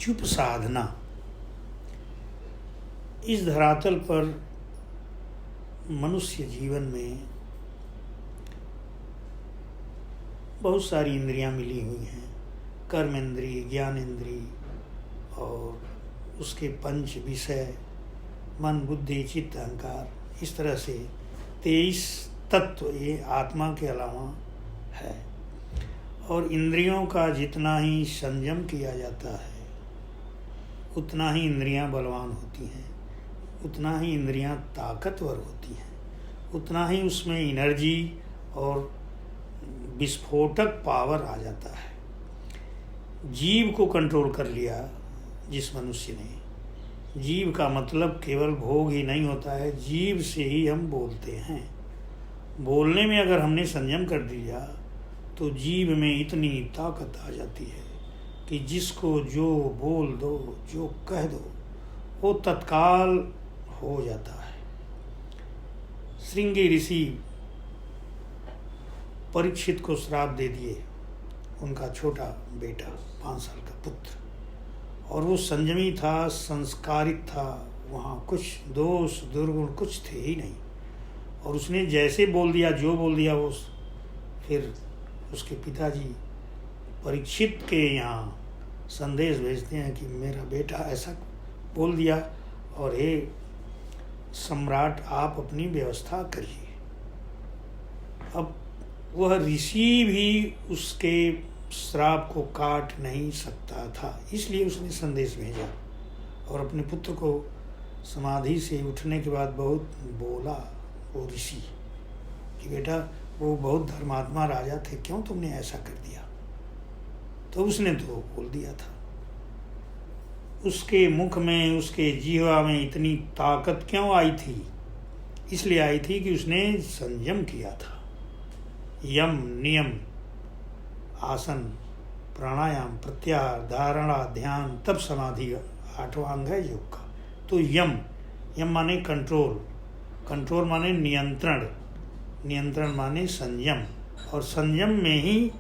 चुप साधना। इस धरातल पर मनुष्य जीवन में बहुत सारी इंद्रियां मिली हुई हैं, कर्म इंद्रिय, ज्ञान इंद्रिय और उसके पंच विषय मन, बुद्धि, चित्त, अहंकार। इस तरह से 23 तत्व ये आत्मा के अलावा है। और इंद्रियों का जितना ही संयम किया जाता है उतना ही इंद्रियां बलवान होती हैं, उतना ही इंद्रियां ताकतवर होती हैं, उतना ही उसमें एनर्जी और विस्फोटक पावर आ जाता है। जीव को कंट्रोल कर लिया जिस मनुष्य ने, जीव का मतलब केवल भोग ही नहीं होता है, जीव से ही हम बोलते हैं। बोलने में अगर हमने संयम कर दिया तो जीव में इतनी ताकत आ जाती है कि जिसको जो बोल दो, जो कह दो, वो तत्काल हो जाता है। श्रृंगी ऋषि परीक्षित को श्राप दे दिए, उनका छोटा बेटा 5 साल का पुत्र, और वो संयमी था, संस्कारित था, वहाँ कुछ दोष दुर्गुण कुछ थे ही नहीं। और उसने जैसे बोल दिया, जो बोल दिया, वो फिर उसके पिताजी परीक्षित के यहाँ संदेश भेजते हैं कि मेरा बेटा ऐसा बोल दिया और हे सम्राट, आप अपनी व्यवस्था करिए। अब वह ऋषि भी उसके श्राप को काट नहीं सकता था, इसलिए उसने संदेश भेजा और अपने पुत्र को समाधि से उठने के बाद बहुत बोला वो ऋषि कि बेटा, वो बहुत धर्मात्मा राजा थे, क्यों तुमने ऐसा कर दिया? तो उसने तो बोल दिया था। उसके मुख में, उसके जीवा में इतनी ताकत क्यों आई थी? इसलिए आई थी कि उसने संयम किया था। यम, नियम, आसन, प्राणायाम, प्रत्याहार, धारणा, ध्यान, तब समाधि 8वां अंग है योग का। तो यम, यम माने कंट्रोल, कंट्रोल माने नियंत्रण, नियंत्रण माने संयम, और संयम में ही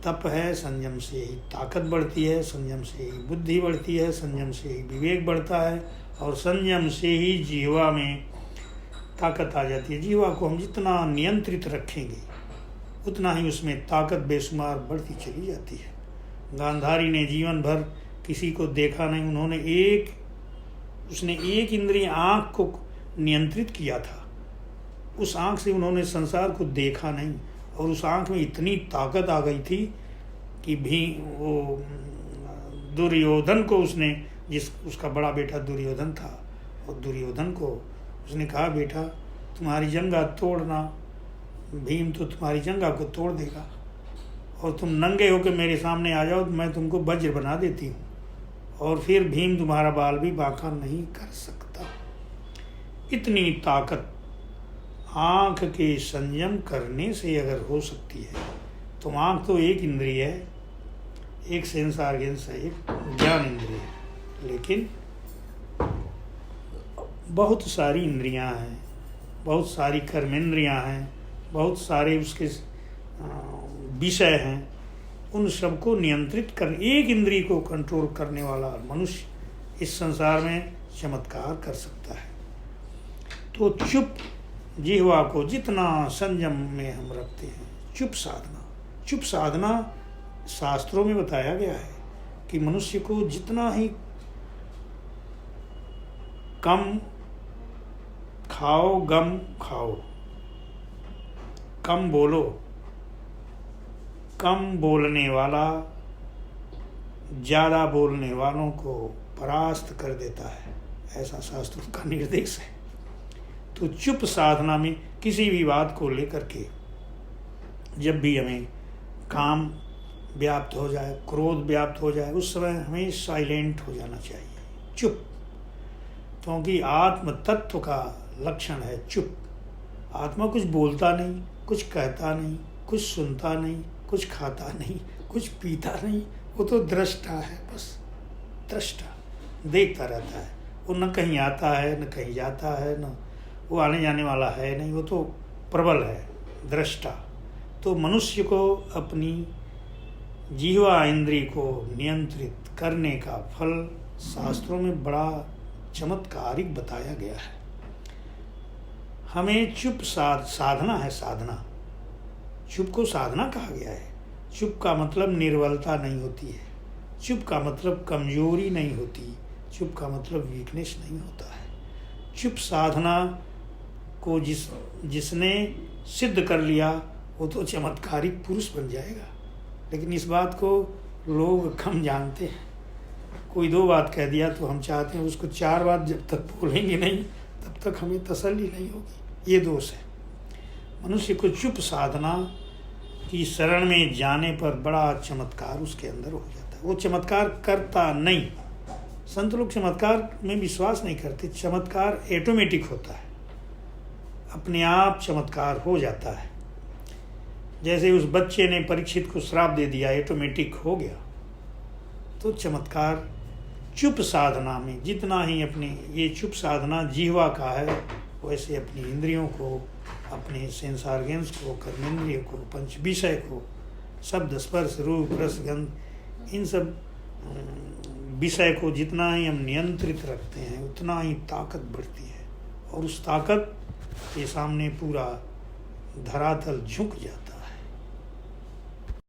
तप है, संयम से ही ताकत बढ़ती है, संयम से ही बुद्धि बढ़ती है, संयम से ही विवेक बढ़ता है, और संयम से ही जीवा में ताकत आ जाती है। जीवा को हम जितना नियंत्रित रखेंगे उतना ही उसमें ताकत बेशुमार बढ़ती चली जाती है। गांधारी ने जीवन भर किसी को देखा नहीं, उसने एक इंद्रिय आँख को नियंत्रित किया था। उस आँख से उन्होंने संसार को देखा नहीं, और उस आँख में इतनी ताकत आ गई थी कि वो दुर्योधन को उसका बड़ा बेटा दुर्योधन था, और दुर्योधन को उसने कहा, बेटा तुम्हारी जंघा तोड़ना, भीम तो तुम्हारी जंघा को तोड़ देगा, और तुम नंगे होकर मेरे सामने आ जाओ तो मैं तुमको वज्र बना देती हूँ, और फिर भीम तुम्हारा बाल भी बांका नहीं कर सकता। इतनी ताकत आँख के संयम करने से अगर हो सकती है, तो आँख तो एक इंद्रिय है, एक सेंस ऑर्गन्स है, एक ज्ञान इंद्रिय है, लेकिन बहुत सारी इंद्रियां हैं, बहुत सारी कर्मेंद्रियां हैं, बहुत सारे उसके विषय हैं। उन सबको नियंत्रित कर, एक इंद्रिय को कंट्रोल करने वाला मनुष्य इस संसार में चमत्कार कर सकता है। तो चुप जिह्वा को जितना संयम में हम रखते हैं, चुप साधना शास्त्रों में बताया गया है कि मनुष्य को जितना ही कम खाओ, गम खाओ, कम बोलो, कम बोलने वाला ज़्यादा बोलने वालों को परास्त कर देता है, ऐसा शास्त्रों का निर्देश है। तो चुप साधना में किसी भी बात को लेकर के जब भी हमें काम व्याप्त हो जाए, क्रोध व्याप्त हो जाए, उस समय हमें साइलेंट हो जाना चाहिए, चुप। क्योंकि आत्म तत्व का लक्षण है चुप। आत्मा कुछ बोलता नहीं, कुछ कहता नहीं, कुछ सुनता नहीं, कुछ खाता नहीं, कुछ पीता नहीं, वो तो दृष्टा है, बस दृष्टा, देखता रहता है। वो न कहीं आता है, न कहीं जाता है, न वो आने जाने वाला है नहीं, वो तो प्रबल है, दृष्टा। तो मनुष्य को अपनी जिह्वा इंद्री को नियंत्रित करने का फल शास्त्रों में बड़ा चमत्कारिक बताया गया है। हमें चुप साधना है, साधना। चुप को साधना कहा गया है। चुप का मतलब निर्बलता नहीं होती है, चुप का मतलब कमजोरी नहीं होती, चुप का मतलब वीकनेस नहीं होता है। चुप साधना को जिसने सिद्ध कर लिया वो तो चमत्कारिक पुरुष बन जाएगा। लेकिन इस बात को लोग कम जानते हैं। कोई 2 बात कह दिया तो हम चाहते हैं उसको 4 बात जब तक बोलेंगे नहीं तब तक हमें तसल्ली नहीं होगी। ये दोष है। मनुष्य को चुप साधना की शरण में जाने पर बड़ा चमत्कार उसके अंदर हो जाता है। वो चमत्कार करता नहीं। संत लोग चमत्कार में विश्वास नहीं करते। चमत्कार ऑटोमेटिक होता है, अपने आप चमत्कार हो जाता है। जैसे उस बच्चे ने परीक्षित को श्राप दे दिया, ऑटोमेटिक हो गया। तो चमत्कार चुप साधना में जितना ही अपने ये चुप साधना जिह्वा का है, वैसे अपनी इंद्रियों को, अपने सेंस ऑर्गन्स को, कर्मेंद्रिय को, पंच विषय को, शब्द स्पर्श रूप रस गंध, इन सब विषय को जितना ही हम नियंत्रित रखते हैं उतना ही ताकत बढ़ती है। और उस ताकत के सामने पूरा धरातल झुक जाता है।